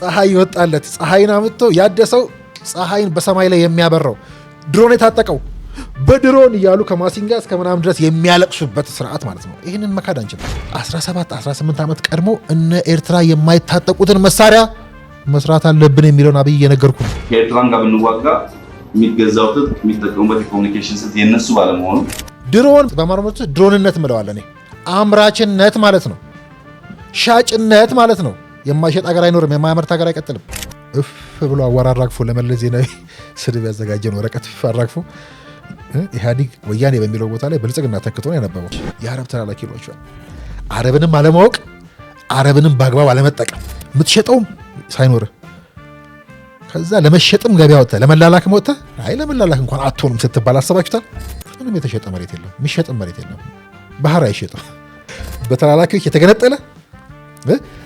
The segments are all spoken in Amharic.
ፀሐይ ይወጣለት ፀሐይን አምጥቶ ያደሰው ፀሐይን በሰማይ ላይ የሚያበራው ድሮን የታጠቀው በድሮን እያሉ ከማሲንጋ እስከ ምናምን ድረስ የሚያለቅሱበት ስርዓት ማለት ነው። ይህንን መካድ አንችልም። 17-18 ዓመት ቀድሞ እነ ኤርትራ የማይታጠቁትን መሳሪያ መስራት አለብን የሚለውን አብይ እየነገርኩ ነው። ከኤርትራን ጋር ብንዋጋ የሚገዛው ትጥቅ የሚጠቀሙበት የኮሚኒኬሽን ስልት የነሱ ባለመሆኑ ድሮን በማርሞት ድሮንነት ምለዋለን። አምራችነት ማለት ነው። ሻጭነት ማለት ነው። የማይሸጥ ሀገር አይኖርም። የማያመርት ሀገር አይቀጥልም። እፍ ብሎ አወራራግፎ ለመለስ ዜናዊ ስድብ ያዘጋጀን ወረቀት አራግፎ ኢህአዲግ ወያኔ በሚለው ቦታ ላይ ብልጽግና ተክቶ ነው ያነበበው። የአረብ ተላላኪ ይሏቸዋል። አረብንም አለማወቅ፣ አረብንም በአግባብ አለመጠቀም፣ የምትሸጠውም ሳይኖር ከዛ ለመሸጥም ገበያ ወጥተህ ለመላላክም ወጥተህ አይ ለመላላክ እንኳን አትሆንም ስትባል አስባችሁታል? ምንም የተሸጠ መሬት የለም፣ የሚሸጥም መሬት የለም። ባህር አይሸጥም። በተላላኪዎች የተገነጠለ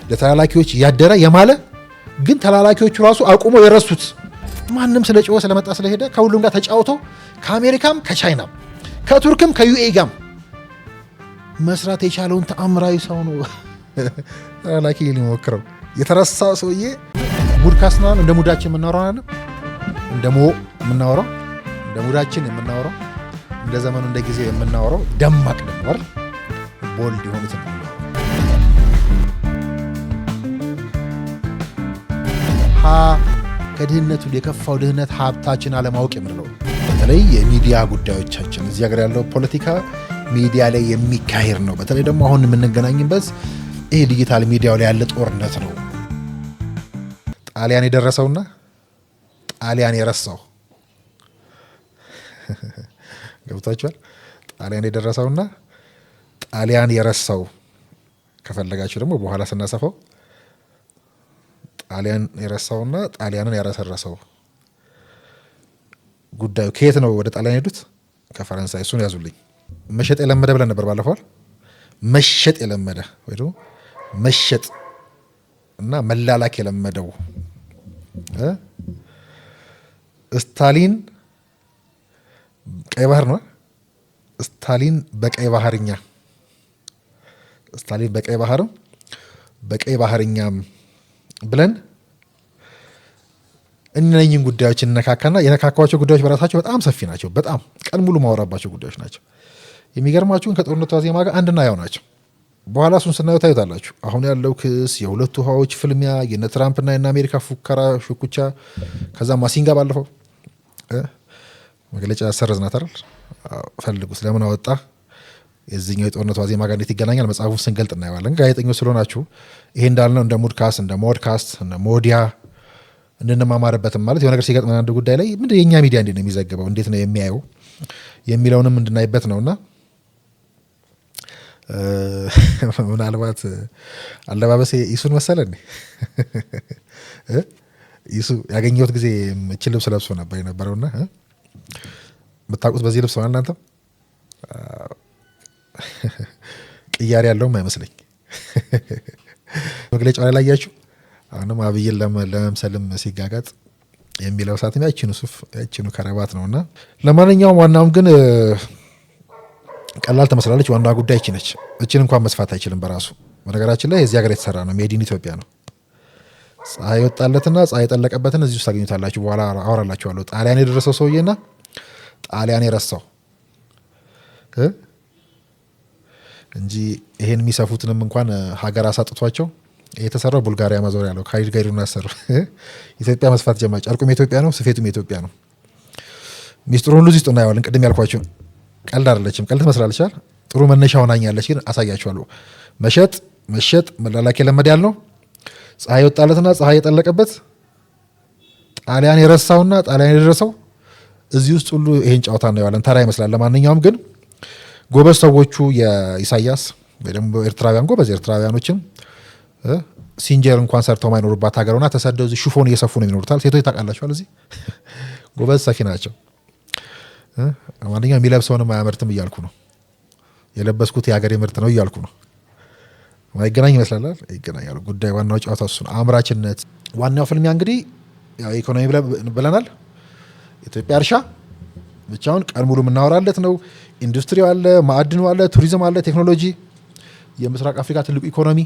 ለተላላኪዎች ያደረ የማለ ግን ተላላኪዎቹ ራሱ አቁሞ የረሱት ማንም ስለ ጭወ ስለመጣ ስለሄደ ከሁሉም ጋር ተጫውቶ ከአሜሪካም ከቻይናም ከቱርክም ከዩኤ ጋም መስራት የቻለውን ተአምራዊ ሰው ነው ተላላኪ ሊሞክረው የተረሳ ሰውዬ። ሙድካስት ነው እንደ ሙዳችን የምናወራው እንደ የምናወራው እንደ ሙዳችን የምናወራው እንደ ዘመኑ እንደ ጊዜ የምናወራው ደማቅ ነበር ቦልድ የሆኑት ነው። ከድህነቱ የከፋው ድህነት ሀብታችን አለማወቅ የምንለው በተለይ የሚዲያ ጉዳዮቻችን እዚህ ሀገር ያለው ፖለቲካ ሚዲያ ላይ የሚካሄድ ነው። በተለይ ደግሞ አሁን የምንገናኝበት ይሄ ዲጂታል ሚዲያው ላይ ያለ ጦርነት ነው። ጣሊያን የደረሰውና ጣሊያን የረሳው ገብታችኋል? ጣሊያን የደረሰውና ጣሊያን የረሳው ከፈለጋችሁ ደግሞ በኋላ ስናሰፋው ጣሊያን የረሳውና ጣሊያንን ያረሰረሰው ጉዳዩ ከየት ነው? ወደ ጣሊያን ሄዱት ከፈረንሳይ። እሱን ያዙልኝ። መሸጥ የለመደ ብለን ነበር ባለፈው። መሸጥ የለመደ ወይ ደግሞ መሸጥ እና መላላክ የለመደው ስታሊን ቀይ ባህር ነው። ስታሊን በቀይ ባህርኛ ስታሊን በቀይ ባህርም በቀይ ባህርኛም ብለን እነኚህን ጉዳዮች እነካካና የነካካዋቸው ጉዳዮች በራሳቸው በጣም ሰፊ ናቸው። በጣም ቀን ሙሉ ማወራባቸው ጉዳዮች ናቸው። የሚገርማችሁን ከጦርነቱ ዋዜማ ጋር አንድና ያው ናቸው። በኋላ እሱን ስናየው ታዩታላችሁ። አሁን ያለው ክስ፣ የሁለቱ ውሃዎች ፍልሚያ፣ የነ ትራምፕና የነ አሜሪካ ፉከራ ሽኩቻ፣ ከዛ ማሲንጋ ባለፈው መግለጫ ሰረዝናት አይደል? ፈልጉት ለምን አወጣ? የዚህኛው የጦርነቱ ዋዜማ ጋር እንዴት ይገናኛል? መጽሐፉን ስንገልጥ እናየዋለን። ጋዜጠኞች ስለሆናችሁ ይሄ እንዳልነው እንደ ሙድካስት እንደ ሞድካስት እንደ ሞዲያ እንድንማማርበትም ማለት የሆነ ነገር ሲገጥመን አንድ ጉዳይ ላይ ምንድን የእኛ ሚዲያ እንዴት ነው የሚዘግበው እንዴት ነው የሚያየው የሚለውንም እንድናይበት ነውና ምናልባት አለባበሴ ኢሱን መሰለኝ ኢሱ ያገኘሁት ጊዜ እቺ ልብስ ለብሶ ነበር የነበረውና የምታውቁት በዚህ ልብስ ነው እናንተ ቅያሬ ያለውም አይመስለኝ መግለጫው ላይ ላያችሁ። አሁንም አብይን ለመምሰልም ሲጋጋጥ የሚለው ሳትም ያቺኑ ሱፍ ያቺኑ ከረባት ነውና ለማንኛውም ዋናውም ግን ቀላል ትመስላለች። ዋና ጉዳይ እቺ ነች። እቺን እንኳን መስፋት አይችልም በራሱ። በነገራችን ላይ እዚህ ሀገር የተሰራ ነው። ሜድ ኢን ኢትዮጵያ ነው። ፀሐይ ወጣለትና ፀሐይ የጠለቀበትን እዚህ ውስጥ ታገኙታላችሁ። በኋላ አወራላችኋለሁ። ጣሊያን የደረሰው ሰውዬና ጣሊያን የረሳው እንጂ ይሄን የሚሰፉትንም እንኳን ሀገር አሳጥቷቸው የተሰራው ቡልጋሪያ ማዞሪያ ያለው ካይድ ጋይዱ ነው ያሰራው። ኢትዮጵያ መስፋት ጀመረ። ጨርቁም የኢትዮጵያ ነው፣ ስፌቱም የኢትዮጵያ ነው። ሚስጥሩን ሁሉ እዚህ ውስጥ እናየዋለን። ቅድም ያልኳችሁ ቀልድ አይደለችም። ቀልድ ትመስላለች አይደል? ጥሩ መነሻ ሆናኛለች። ግን አሳያችኋለሁ። መሸጥ መላላክ የለመደ ያልነው ፀሐይ ወጣለትና ፀሐይ የጠለቀበት ጣሊያን የረሳውና ጣሊያን የደረሰው እዚህ ውስጥ ሁሉ ይሄን ጨዋታ እናየዋለን። ተራ ይመስላል። ለማንኛውም ግን ጎበዝ ሰዎቹ የኢሳያስ ወይ ደግሞ ኤርትራውያን ጎበዝ ኤርትራውያኖችም ሲንጀር እንኳን ሰርተው ማይኖሩባት ሀገር ሆና ተሰደው እዚህ ሹፎን እየሰፉ ነው የሚኖሩታል። ሴቶች ታውቃላችኋል። እዚህ ጎበዝ ሰፊ ናቸው። ማንኛውም የሚለብሰውንም አያመርትም እያልኩ ነው። የለበስኩት የሀገሬ ምርት ነው እያልኩ ነው። ማይገናኝ ይመስላል። ይገናኛሉ። ጉዳይ ዋናው ጨዋታ እሱ ነው። አምራችነት ዋናው ፍልሚያ እንግዲህ ያው ኢኮኖሚ ብለናል። ኢትዮጵያ እርሻ ብቻውን ቀን ሙሉ የምናወራለት ነው። ኢንዱስትሪው አለ፣ ማዕድኑ አለ፣ ቱሪዝም አለ፣ ቴክኖሎጂ። የምስራቅ አፍሪካ ትልቁ ኢኮኖሚ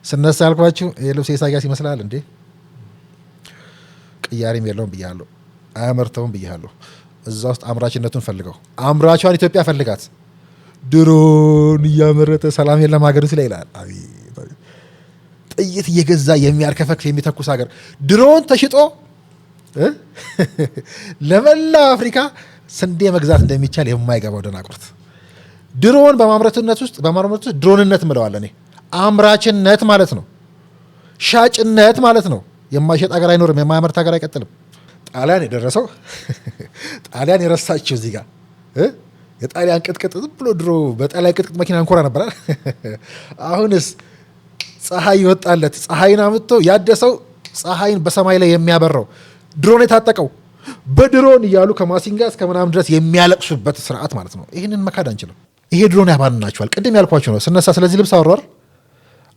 ስነሳ ያልኳችሁ ይሄ ልብስ ኢሳያስ ይመስላል እንዴ? ቅያሬም የለውም ብያለሁ። አያመርተውም ብያለሁ። እዛ ውስጥ አምራችነቱን ፈልገው አምራቿን ኢትዮጵያ ፈልጋት። ድሮን እያመረተ ሰላም የለም ሀገር ላይ ይላል። ጥይት እየገዛ የሚያርከፈክፍ የሚተኩስ ሀገር ድሮን ተሽጦ ለመላ አፍሪካ ስንዴ መግዛት እንደሚቻል የማይገባው ደናቁርት። ድሮን በማምረትነት ውስጥ ድሮንነት ምለዋለ እኔ አምራችነት ማለት ነው። ሻጭነት ማለት ነው። የማይሸጥ ሀገር አይኖርም። የማያመርት ሀገር አይቀጥልም። ጣሊያን የደረሰው ጣሊያን የረሳችው እዚህ ጋር የጣሊያን ቅጥቅጥ ዝም ብሎ ድሮ በጣሊያን ቅጥቅጥ መኪና እንኮራ ነበራል። አሁንስ ፀሐይ ይወጣለት ፀሐይን አምጥቶ ያደሰው ፀሐይን በሰማይ ላይ የሚያበራው ድሮን የታጠቀው በድሮን እያሉ ከማሲንጋ እስከ ምናምን ድረስ የሚያለቅሱበት ስርዓት ማለት ነው። ይህንን መካድ አንችልም። ይሄ ድሮን ያባንናቸዋል። ቅድም ያልኳቸው ነው ስነሳ ስለዚህ ልብስ አወራር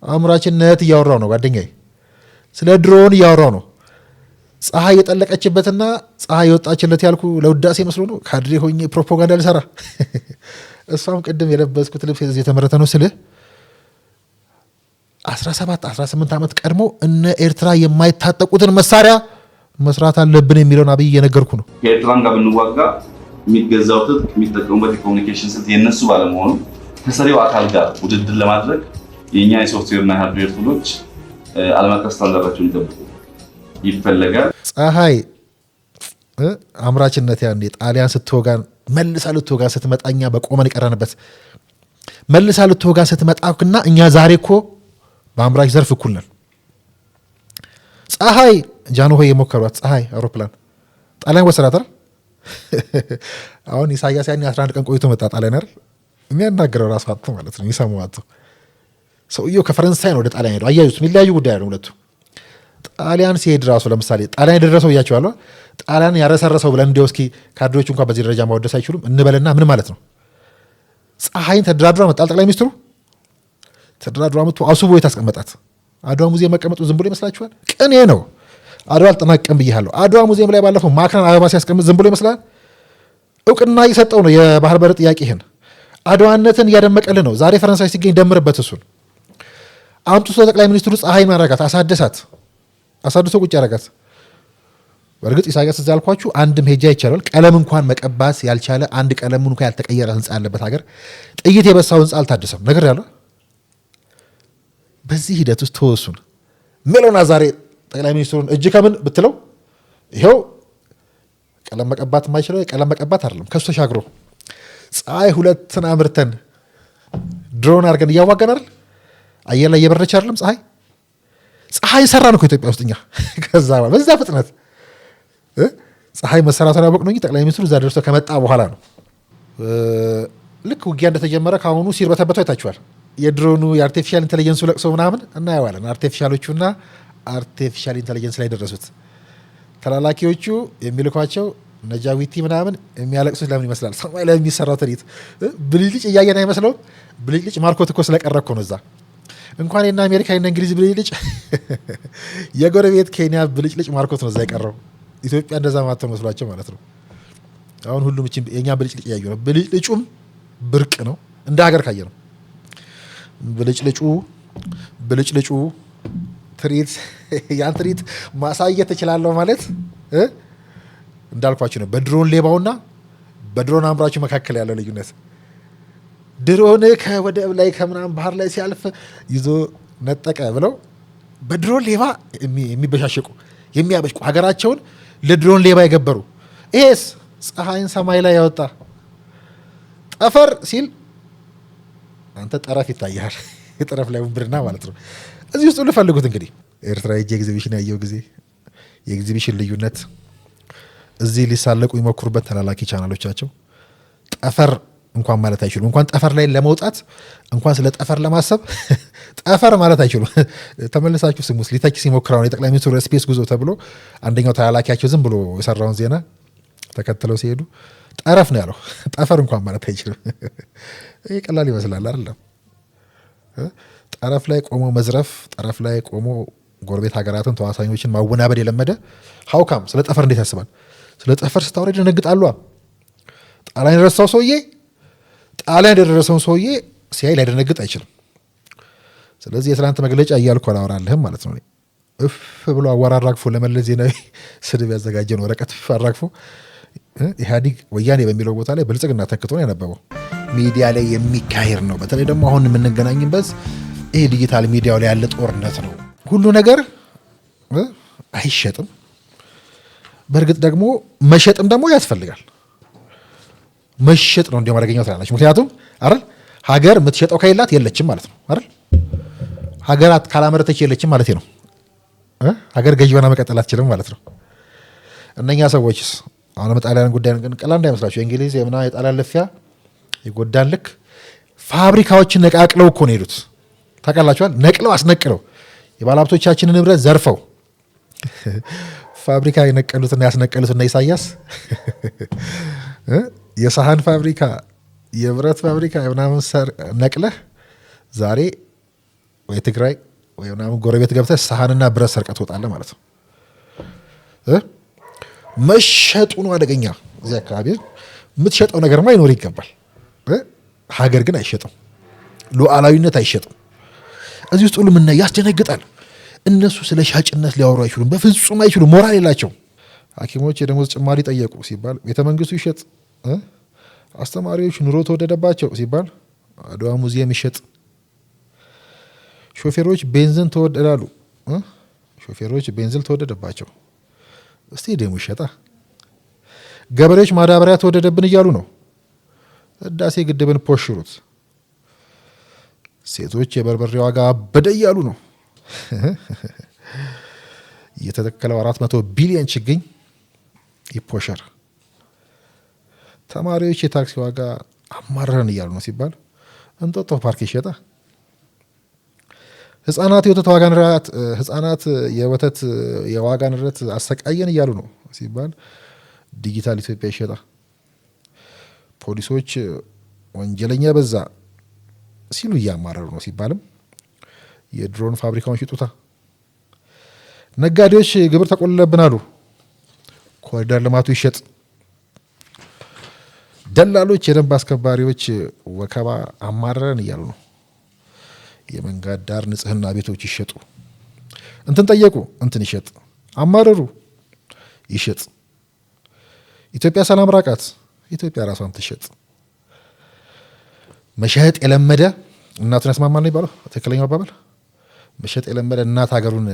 አምራችነት እያወራው ነው ጓደኛዬ። ስለ ድሮን እያወራው ነው። ፀሐይ የጠለቀችበትና ፀሐይ የወጣችለት ያልኩ ለውዳሴ መስሎ ነው ካድሬ ሆኜ ፕሮፓጋንዳ ልሰራ። እሷም ቅድም የለበስኩት ልብስ የተመረተ ነው ስልህ 17-18 ዓመት ቀድሞ እነ ኤርትራ የማይታጠቁትን መሳሪያ መስራት አለብን የሚለውን አብይ እየነገርኩ ነው። ከኤርትራን ጋር ብንዋጋ የሚገዛው ትጥቅ የሚጠቀሙበት የኮሚኒኬሽን ስልት የነሱ ባለመሆኑ ከሰሪው አካል ጋር ውድድር ለማድረግ የኛ የሶፍትዌርና ሃርድዌር ቱሎች ዓለም አቀፍ ስታንዳርዳቸውን ይጠብቁ ይፈለጋል። ፀሐይ አምራችነት ያኔ ጣሊያን ስትወጋን መልሳ ልትወጋን ስትመጣኛ በቆመን የቀረንበት መልሳ ልትወጋን ስትመጣና እኛ ዛሬ እኮ በአምራች ዘርፍ እኩል ነን። ፀሐይ ጃንሆይ የሞከሯት ፀሐይ አውሮፕላን ጣሊያን ወሰዳታል። አሁን ኢሳያስ ያኔ 11 ቀን ቆይቶ መጣ ጣሊያን አይደል የሚያናገረው ራሱ አጥቶ ማለት ነው የሚሰማው አጥቶ። ሰውየው ከፈረንሳይ ነው ወደ ጣሊያን ሄደው አያዩት። የሚለያዩ ጉዳይ ነው ሁለቱ። ጣሊያን ሲሄድ ራሱ ለምሳሌ ጣሊያን የደረሰው እያቸዋለሁ ጣሊያን ያረሰረሰው ብለን እንዲያው እስኪ ካድሬዎቹ እንኳን በዚህ ደረጃ ማወደስ አይችሉም እንበልና ምን ማለት ነው? ፀሐይን ተደራድሯ መጣል ጠቅላይ ሚኒስትሩ ተደራድሯ መጥቶ አሱቦ የታስቀመጣት አድዋ ሙዚየም መቀመጡ ዝም ብሎ ይመስላችኋል? ቅኔ ነው። አድዋ አልጠናቀም ብያለሁ። አድዋ ሙዚየም ላይ ባለፈው ማክረን አበባ ሲያስቀምጥ ዝም ብሎ ይመስላል? እውቅና እየሰጠው ነው የባህር በር ጥያቄ። ይህን አድዋነትን እያደመቀልን ነው። ዛሬ ፈረንሳይ ሲገኝ ደምርበት። እሱን አምጥቶ ጠቅላይ ሚኒስትሩ ፀሐይ ማረጋት አሳደሳት። አሳድሶ ቁጭ ያረጋት። በእርግጥ ኢሳያስ እዛ ያልኳችሁ አንድም ሄጃ ይቻላል ቀለም እንኳን መቀባት ያልቻለ አንድ ቀለሙን እንኳን ያልተቀየረ ህንፃ ያለበት ሀገር ጥይት የበሳው ህንፃ አልታደሰም ነገር ያለው በዚህ ሂደት ውስጥ ተወሱን ሜሎና ዛሬ ጠቅላይ ሚኒስትሩን እጅ ከምን ብትለው ይኸው ቀለም መቀባት የማይችለው ቀለም መቀባት አይደለም ከሱ ተሻግሮ ፀሐይ ሁለትን አምርተን ድሮን አድርገን እያዋጋን አይደል አየር ላይ እየበረች አይደለም ፀሐይ ሰራን እኮ ኢትዮጵያ ውስጥ እኛ ከዛ በዛ ፍጥነት ፀሐይ መሰራቷን ያወቅነው እንጂ ጠቅላይ ሚኒስትሩ እዛ ደርሶ ከመጣ በኋላ ነው። ልክ ውጊያ እንደተጀመረ ከአሁኑ ሲርበተበቱ አይታችኋል። የድሮኑ የአርቲፊሻል ኢንቴሊጀንሱ ለቅሶ ምናምን እናየዋለን። አርቲፊሻሎቹና አርቲፊሻል ኢንቴሊጀንስ ላይ ደረሱት ተላላኪዎቹ የሚልኳቸው ነጃዊቲ ምናምን የሚያለቅሱት ለምን ይመስላል? ሰማይ ላይ የሚሰራው ትርኢት ብልጭልጭ እያየን አይመስለውም? ብልጭልጭ ማርኮት እኮ ስለቀረ እኮ ነው እዛ እንኳን የና አሜሪካ የና እንግሊዝ ብልጭልጭ የጎረቤት ኬንያ ብልጭልጭ ማርኮት ነው እዛ የቀረው። ኢትዮጵያ እንደዛ ማተው መስሏቸው ማለት ነው። አሁን ሁሉም እቺ የኛ ብልጭልጭ እያዩ ነው። ብልጭልጩም ብርቅ ነው እንደ ሀገር ካየ ነው። ብልጭልጩ ትርኢት ያን ትርኢት ማሳየት ትችላለህ ማለት እንዳልኳችሁ ነው። በድሮን ሌባውና በድሮን አምራቹ መካከል ያለው ልዩነት ድሮን ከወደብ ላይ ከምናምን ባህር ላይ ሲያልፍ ይዞ ነጠቀ ብለው በድሮን ሌባ የሚበሻሸቁ የሚያበሽቁ ሀገራቸውን ለድሮን ሌባ የገበሩ። ይሄስ ፀሐይን ሰማይ ላይ ያወጣ ጠፈር ሲል አንተ ጠረፍ ይታያል። የጠረፍ ላይ ውንብርና ማለት ነው። እዚህ ውስጥ ሁሉ ፈልጉት እንግዲህ ኤርትራ ሄጄ ኤግዚቢሽን ያየው ጊዜ የኤግዚቢሽን ልዩነት እዚህ ሊሳለቁ ይሞክሩበት ተላላኪ ቻናሎቻቸው ጠፈር እንኳን ማለት አይችሉም። እንኳን ጠፈር ላይ ለመውጣት እንኳን ስለ ጠፈር ለማሰብ ጠፈር ማለት አይችሉም። ተመልሳችሁ ስሙስ ሊተኪ ሲሞክራው የጠቅላይ ሚኒስትሩ ስፔስ ጉዞ ተብሎ አንደኛው ተላላኪያቸው ዝም ብሎ የሰራውን ዜና ተከትለው ሲሄዱ ጠረፍ ነው ያለው። ጠፈር እንኳን ማለት አይችልም። ይሄ ቀላል ይመስላል አይደለም? ጠረፍ ላይ ቆሞ መዝረፍ፣ ጠረፍ ላይ ቆሞ ጎረቤት ሀገራትን ተዋሳኞችን ማወናበድ የለመደ ሀውካም ስለ ጠፈር እንዴት ያስባል? ስለ ጠፈር ስታወራ ይደነግጣሉ። ጣሊያን የደረሰው ሰውዬ ጣሊያን የደረሰውን ሰውዬ ሲያይ ላይደነግጥ አይችልም። ስለዚህ የትናንት መግለጫ እያልኩ አላወራልህም ማለት ነው። እፍ ብሎ አወራራግፎ ለመለስ ዜናዊ ስድብ ያዘጋጀን ወረቀት አራግፎ ኢህአዲግ ወያኔ በሚለው ቦታ ላይ ብልጽግና ተክቶ ነው ያነበበው። ሚዲያ ላይ የሚካሄድ ነው። በተለይ ደግሞ አሁን የምንገናኝበት ይሄ ዲጂታል ሚዲያው ላይ ያለ ጦርነት ነው። ሁሉ ነገር አይሸጥም። በእርግጥ ደግሞ መሸጥም ደግሞ ያስፈልጋል። መሸጥ ነው እንዲያውም አደገኛው ትላለች። ምክንያቱም አይደል ሀገር የምትሸጠው ከሌላት የለችም ማለት ነው አይደል? ሀገራት ካላመረተች የለችም ማለት ነው። ሀገር ገዥ ሆና መቀጠል አትችልም ማለት ነው። እነኛ ሰዎችስ አሁን ጣሊያን ጉዳይ ግን ቀላል እንዳይመስላችሁ የእንግሊዝ የምና የጣሊያን ልፊያ የጎዳን ልክ ፋብሪካዎችን ነቃቅለው እኮ ነው የሄዱት። ታውቃላችኋል? ነቅለው አስነቅለው የባለሀብቶቻችንን ንብረት ዘርፈው ፋብሪካ የነቀሉትና ያስነቀሉት እና ኢሳያስ የሳህን ፋብሪካ የብረት ፋብሪካ የምናምን ነቅለህ ዛሬ ወይ ትግራይ ወይ ምናምን ጎረቤት ገብተህ ሳህንና ብረት ሰርቀህ ትወጣለህ ማለት ነው። መሸጡ ነው አደገኛ። እዚህ አካባቢ የምትሸጠው ነገርማ ይኖር ይገባል። ሀገር ግን አይሸጥም። ሉዓላዊነት አይሸጥም። እዚህ ውስጥ ሁሉ ምና ያስደነግጣል። እነሱ ስለ ሻጭነት ሊያወሩ አይችሉም፣ በፍጹም አይችሉም። ሞራል የላቸው። ሐኪሞች የደሞዝ ጭማሪ ጠየቁ ሲባል ቤተ መንግስቱ ይሸጥ፣ አስተማሪዎች ኑሮ ተወደደባቸው ሲባል አድዋ ሙዚየም ይሸጥ፣ ሾፌሮች ቤንዚን ተወደዳሉ፣ ሾፌሮች ቤንዚን ተወደደባቸው፣ ስቴዲየሙ ይሸጣ፣ ገበሬዎች ማዳበሪያ ተወደደብን እያሉ ነው፣ ህዳሴ ግድብን ፖሽሩት፣ ሴቶች የበርበሬ ዋጋ አበደ እያሉ ነው፣ የተተከለው 400 ቢሊዮን ችግኝ ይፖሸር፣ ተማሪዎች የታክሲ ዋጋ አማረን እያሉ ነው ሲባል እንጦጦ ፓርክ ይሸጣ፣ ህጻናት የወተት የዋጋ ንረት አሰቃየን እያሉ ነው ሲባል ዲጂታል ኢትዮጵያ ይሸጣ፣ ፖሊሶች ወንጀለኛ በዛ ሲሉ እያማረሩ ነው ሲባልም የድሮን ፋብሪካውን ሽጡታ፣ ነጋዴዎች ግብር ተቆልለብን አሉ፣ ኮሪደር ልማቱ ይሸጥ፣ ደላሎች የደንብ አስከባሪዎች ወከባ አማረረን እያሉ ነው፣ የመንገድ ዳር ንጽህና ቤቶች ይሸጡ፣ እንትን ጠየቁ እንትን ይሸጥ፣ አማረሩ ይሸጥ፣ ኢትዮጵያ ሰላም ራቃት ኢትዮጵያ ራሷን ትሸጥ። መሸጥ የለመደ እናቱን ያስማማል ነው ይባለው ትክክለኛው አባባል። መሸጥ የለመደ እናት ሀገሩን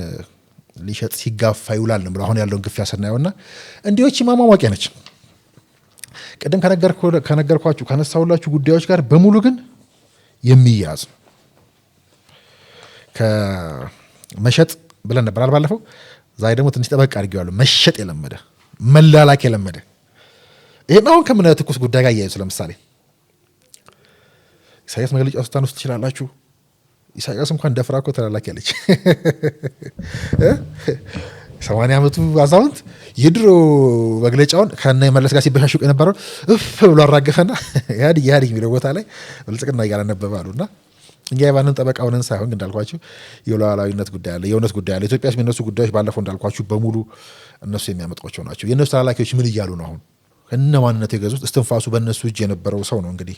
ሊሸጥ ሲጋፋ ይውላል ነው ብሎ አሁን ያለውን ግፊያ ስናየውና እንዲዎች ማሟሟቂያ ነች። ቅድም ከነገርኳችሁ ካነሳሁላችሁ ጉዳዮች ጋር በሙሉ ግን የሚያዝ ከመሸጥ ብለን ነበር ባለፈው። ዛሬ ደግሞ ትንሽ ጠበቅ አድርጌዋለሁ። መሸጥ የለመደ መላላክ የለመደ ይሄን አሁን ከምናየው ትኩስ ጉዳይ ጋር እያያዙ ለምሳሌ ኢሳያስ መግለጫ ውስጥ ታነሱ ትችላላችሁ። ኢሳያስ እንኳን ደፍራ እኮ ተላላኪ ያለች 80 ዓመቱ አዛውንት የድሮ መግለጫውን ከነ መለስ ጋር ሲበሻሹቅ የነበረውን እፍ ብሎ አራገፈና ኢህአዴግ የሚለው ቦታ ላይ ብልጽግና እያላነበባሉና እኛ የባንን ጠበቃ ሆነን ሳይሆን እንዳልኳችሁ የሉዓላዊነት ጉዳይ አለ፣ የእውነት ጉዳይ አለ። ኢትዮጵያ ውስጥ የሚነሱ ጉዳዮች ባለፈው እንዳልኳችሁ በሙሉ እነሱ የሚያመጧቸው ናቸው። የእነሱ ተላላኪዎች ምን እያሉ ነው? አሁን ከነ ማንነት የገዙት እስትንፋሱ በእነሱ እጅ የነበረው ሰው ነው እንግዲህ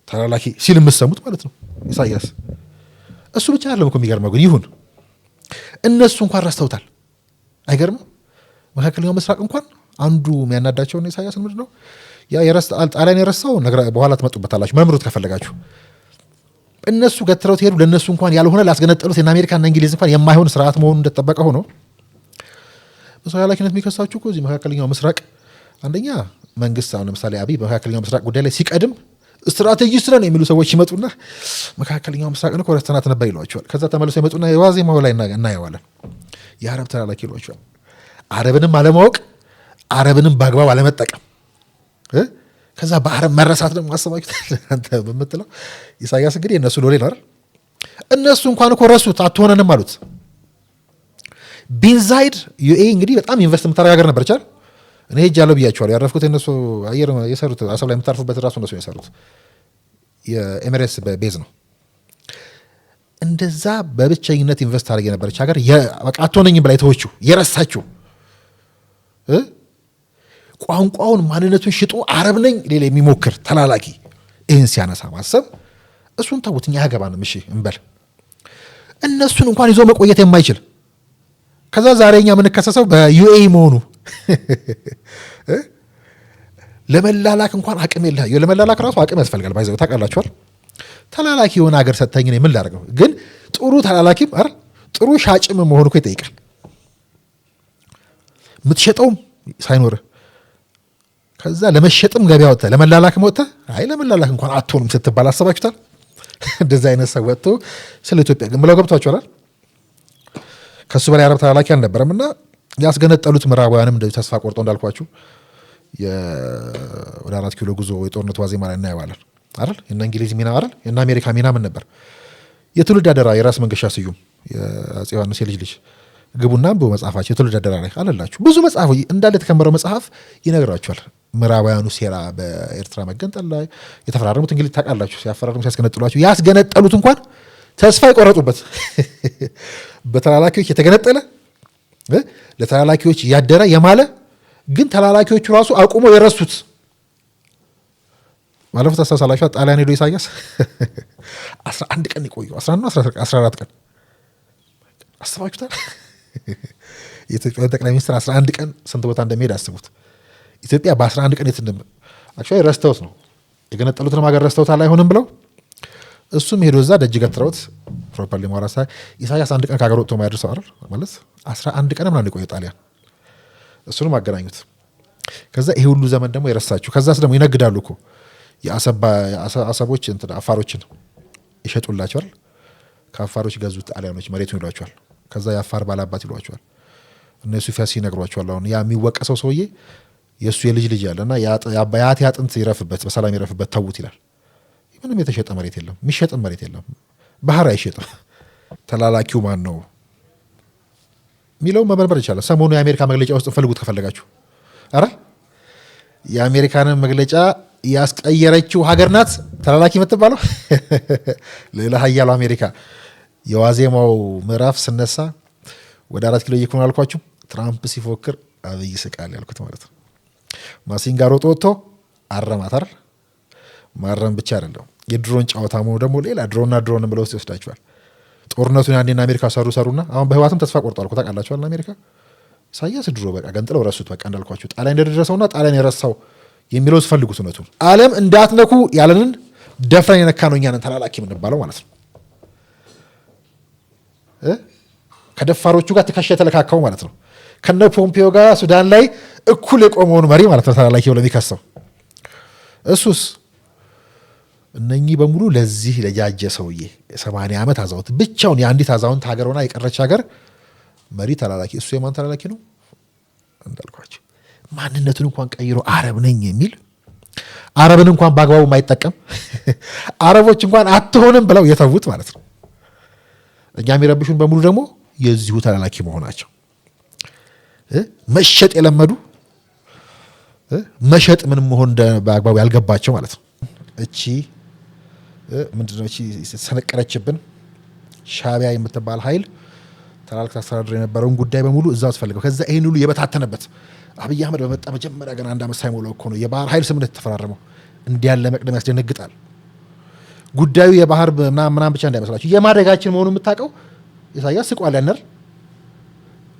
ተላላኪ ሲል የምትሰሙት ማለት ነው ኢሳያስ። እሱ ብቻ አይደለም እኮ የሚገርመው ግን ይሁን እነሱ እንኳን ረስተውታል። አይገርምም? መካከለኛው ምስራቅ እንኳን አንዱ የሚያናዳቸው ነው ኢሳያስን ምንድን ነው ጣሊያን የረሳው በኋላ ትመጡበታላችሁ፣ መርምሩት ከፈለጋችሁ። እነሱ ገትረው ትሄዱ ለእነሱ እንኳን ያልሆነ ላስገነጠሉት የአሜሪካና እንግሊዝ እንኳን የማይሆን ስርዓት መሆኑ እንደተጠበቀ ሆኖ በሰው ኃላፊነት የሚከሳችሁ እኮ እዚህ መካከለኛው ምስራቅ አንደኛ መንግስት አሁን ለምሳሌ አብይ በመካከለኛው ምስራቅ ጉዳይ ላይ ሲቀድም ስትራቴጂስት ነን የሚሉ ሰዎች ይመጡና መካከለኛው ምስራቅን እኮ ረስተናት ነበር ይሏቸዋል። ከዛ ተመልሰው ይመጡና የዋዜማው ላይ እናየዋለን የአረብ ተላላኪ ይሏቸዋል። አረብንም አለማወቅ አረብንም በአግባብ አለመጠቀም ከዛ በአረብ መረሳት ደግሞ አሰባችሁታል አንተ በምትለው ኢሳያስ እንግዲህ እነሱ ሎሌ ነው አይደል? እነሱ እንኳን እኮ ረሱት አትሆነንም አሉት። ቢንዛይድ ዩኤ እንግዲህ በጣም ኢንቨስት የምታደርግ ሀገር ነበረች አይደል? እኔ ሄጃለሁ ብያቸዋለሁ። ያረፍኩት እነሱ አየር የሰሩት አሰብ ላይ የምታርፉበት ራሱ እነሱ የሰሩት የኤሚሬትስ ቤዝ ነው። እንደዛ በብቸኝነት ኢንቨስት አድርግ የነበረች ሀገር በቃ አትሆነኝም ብላ የተወችው የረሳችው ቋንቋውን ማንነቱን ሽጦ አረብ ነኝ ሌላ የሚሞክር ተላላኪ ይህን ሲያነሳ ማሰብ እሱን ተውት፣ እኛ ያገባንም እሺ እንበል። እነሱን እንኳን ይዞ መቆየት የማይችል ከዛ ዛሬ እኛ የምንከሰሰው በዩኤኢ መሆኑ ለመላላክ እንኳን አቅም የለህ። ለመላላክ ራሱ አቅም ያስፈልጋል። ባይዘው ታውቃላችኋል። ተላላኪ የሆነ ሀገር ሰጥተኝ ነው ምን ላደርገው? ግን ጥሩ ተላላኪም አይደል ጥሩ ሻጭም መሆኑ እኮ ይጠይቃል። የምትሸጠውም ሳይኖር ከዛ ለመሸጥም ገበያ ወጥተህ ለመላላክም ወጥተህ አይ ለመላላክ እንኳን አትሆንም ስትባል አሰባችሁታል? እንደዚህ አይነት ሰው ወጥቶ ስለ ኢትዮጵያ ግን ብለው ገብቷችኋል። ከሱ በላይ አረብ ተላላኪ አልነበረም እና ያስገነጠሉት ምዕራባውያንም እንደዚህ ተስፋ ቆርጠው እንዳልኳችሁ ወደ 4 ኪሎ ጉዞ የጦርነቱ ዋዜማ ላይ እናየዋለን አይደል? የእነ እንግሊዝ ሚና አይደል? የእነ አሜሪካ ሚና ምን ነበር? የትውልድ አደራ የራስ መንገሻ ስዩም የአፄ ዮሐንስ የልጅ ልጅ ግቡና አንብቡ መጽሐፋቸው የትውልድ አደራ ላይ አለላችሁ። ብዙ መጽሐፍ እንዳለ የተከመረው መጽሐፍ ይነግራችኋል። ምዕራባውያኑ ሴራ በኤርትራ መገንጠል ላይ የተፈራረሙት እንግሊዝ ታውቃላችሁ። ሲያፈራርሙ ሲያስገነጥሏችሁ ያስገነጠሉት እንኳን ተስፋ የቆረጡበት በተላላኪዎች የተገነጠለ ለተላላኪዎች ያደረ የማለ ግን ተላላኪዎቹ ራሱ አቁመው የረሱት ማለፉት አስተሳሰላችሁ። ጣሊያን ሄዶ ኢሳያስ 11 ቀን ይቆዩ 14 ቀን አስባችሁታል? የኢትዮጵያ ጠቅላይ ሚኒስትር 11 ቀን ስንት ቦታ እንደሚሄድ አስቡት። ኢትዮጵያ በ11 ቀን የት እንደም አክቹዋሊ ረስተውት ነው የገነጠሉትን ሀገር ረስተውታል አይሆንም ብለው እሱም ሄዶ እዛ ደጅ ገትረውት ፕሮፐርሊ ማራሳ ኢሳያስ 1 ቀን ከሀገር ወጥቶ ማያደርሰው አይደል ማለት 11 ቀን ምናምን የቆየው ጣሊያን እሱንም አገናኙት። ከዛ ይሄ ሁሉ ዘመን ደግሞ የረሳችሁ ከዛስ ደግሞ ይነግዳሉ እኮ የአሰቦች እንትን አፋሮችን ይሸጡላቸዋል። ከአፋሮች ገዙት ጣሊያኖች መሬቱን ይሏቸዋል። ከዛ የአፋር ባላባት ይሏቸዋል። እነሱ ፊያስ ይነግሯቸዋል። አሁን ያ የሚወቀሰው ሰውዬ የእሱ የልጅ ልጅ ያለና የአያቴ አጥንት ይረፍበት በሰላም ይረፍበት ተዉት ይላል። ምንም የተሸጠ መሬት የለም፣ የሚሸጥም መሬት የለም። ባህር አይሸጥም። ተላላኪው ማን ነው የሚለው መመርመር ይቻላል። ሰሞኑ የአሜሪካ መግለጫ ውስጥ ፈልጉት ከፈለጋችሁ። አረ የአሜሪካንን መግለጫ ያስቀየረችው ሀገር ናት ተላላኪ የምትባለው። ሌላ ሀያሉ አሜሪካ የዋዜማው ምዕራፍ ስነሳ ወደ 4 ኪሎ እየኩን አልኳችሁ። ትራምፕ ሲፎክር አብይ ስቃል ያልኩት ማለት ነው። ማሲንጋሮ ወጥቶ አረማት አይደል? ማረም ብቻ አይደለም የድሮን ጨዋታ መሆኑ ደግሞ ሌላ ድሮን ብለው ውስጥ ይወስዳቸዋል። ጦርነቱን ያኔና አሜሪካ ሰሩና አሁን በህዋትም ተስፋ ቆርጧል። ታውቃላችኋል አሜሪካ ኢሳያስ ድሮ በቃ ገንጥለው ረሱት። በቃ እንዳልኳችሁ ጣሊያን እንደደረሰውና ጣሊያን የረሳው የሚለው ስፈልጉት እውነቱን ዓለም እንዳትነኩ ያለንን ደፍረን የነካ ነው እኛንን ተላላኪ የምንባለው ማለት ነው። ከደፋሮቹ ጋር ትከሻ የተለካካው ማለት ነው። ከነ ፖምፒዮ ጋር ሱዳን ላይ እኩል የቆመውን መሪ ማለት ነው ተላላኪ ብሎ የሚከሰው እሱስ። እነኚህ በሙሉ ለዚህ ለጃጀ ሰውዬ 80 ዓመት አዛውንት ብቻውን የአንዲት አዛውንት ሀገር ሆና የቀረች ሀገር መሪ ተላላኪ። እሱ የማን ተላላኪ ነው እንዳልኳቸው ማንነቱን እንኳን ቀይሮ አረብ ነኝ የሚል አረብን እንኳን በአግባቡ የማይጠቀም አረቦች እንኳን አትሆንም ብለው የተዉት ማለት ነው። እኛ የሚረብሹን በሙሉ ደግሞ የዚሁ ተላላኪ መሆናቸው መሸጥ የለመዱ መሸጥ ምን መሆን በአግባቡ ያልገባቸው ማለት ነው። እቺ ምንድነው እቺ ሰነቀረችብን ሻቢያ የምትባል ኃይል ተላልክ ታስተዳድር የነበረውን ጉዳይ በሙሉ እዛው ተፈልገው ከዛ ይሄን ሁሉ የበታተነበት አብይ አህመድ በመጣ መጀመሪያ ገና 1 ዓመት ሳይሞላው እኮ ነው የባህር ኃይል ስምምነት ተፈራረመው። እንዲያለ መቅደም ያስደነግጣል። ጉዳዩ የባህር ምናምን ብቻ እንዳይመስላችሁ የማደጋችን መሆኑን የምታውቀው ኢሳያስ ስቋል ያነር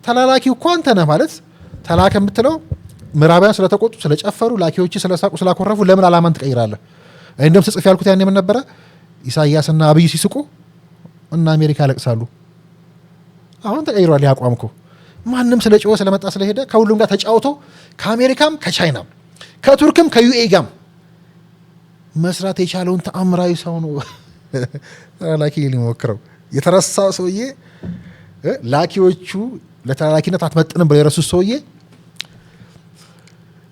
ተላላኪው እኮ አንተ ነህ ማለት ተላከ የምትለው ምዕራባውያን ስለተቆጡ ስለጨፈሩ ላኪዎች ስለሳቁ ስላኮረፉ ለምን አላማን ትቀይራለህ? እንደም ጽፍ ያልኩት ያኔ ምን ነበረ ኢሳያስና አብይ ሲስቁ እና አሜሪካ ያለቅሳሉ። አሁን ተቀይሯል ያቋም እኮ ማንም ስለ ጮኸ ስለመጣ ስለሄደ ከሁሉም ጋር ተጫውቶ ከአሜሪካም ከቻይናም ከቱርክም ከዩኤኢ ጋም መስራት የቻለውን ተአምራዊ ሰው ነው ተላላኪ ሊሞክረው የተረሳው ሰውዬ። ላኪዎቹ ለተላላኪነት አትመጥንም ብለው የረሱት ሰውዬ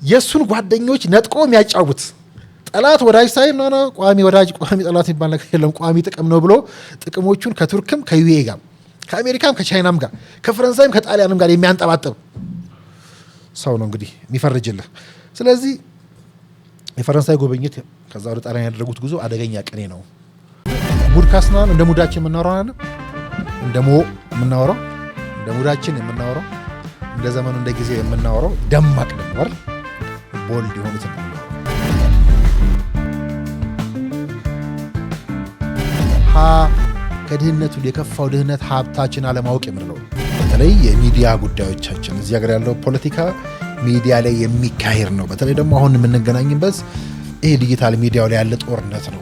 የሱን ጓደኞች ነጥቆ የሚያጫውት ጠላት ወዳጅ ሳይሆን ነው ቋሚ ወዳጅ ቋሚ ጠላት የሚባል ነገር የለም። ቋሚ ጥቅም ነው ብሎ ጥቅሞቹን ከቱርክም ከዩኤኢ ጋር ከአሜሪካም ከቻይናም ጋር ከፈረንሳይም ከጣሊያንም ጋር የሚያንጠባጥብ ሰው ነው እንግዲህ የሚፈርጅልህ። ስለዚህ የፈረንሳይ ጉብኝት ከዛ ወደ ጣሊያን ያደረጉት ጉዞ አደገኛ ቅኔ ነው። ሙድ ካስናል እንደ ሙዳችን የምናወራው አይደል? እንደ የምናወራው እንደ ሙዳችን የምናወራው እንደ ዘመኑ እንደ ጊዜ የምናወራው ደማቅ ነው አይደል? ቦልድ የሆኑት ነው። ከድህነቱ የከፋው ድህነት ሀብታችን አለማወቅ የምንለው በተለይ የሚዲያ ጉዳዮቻችን እዚህ ሀገር ያለው ፖለቲካ ሚዲያ ላይ የሚካሄድ ነው። በተለይ ደግሞ አሁን የምንገናኝበት ይሄ ዲጂታል ሚዲያው ላይ ያለ ጦርነት ነው።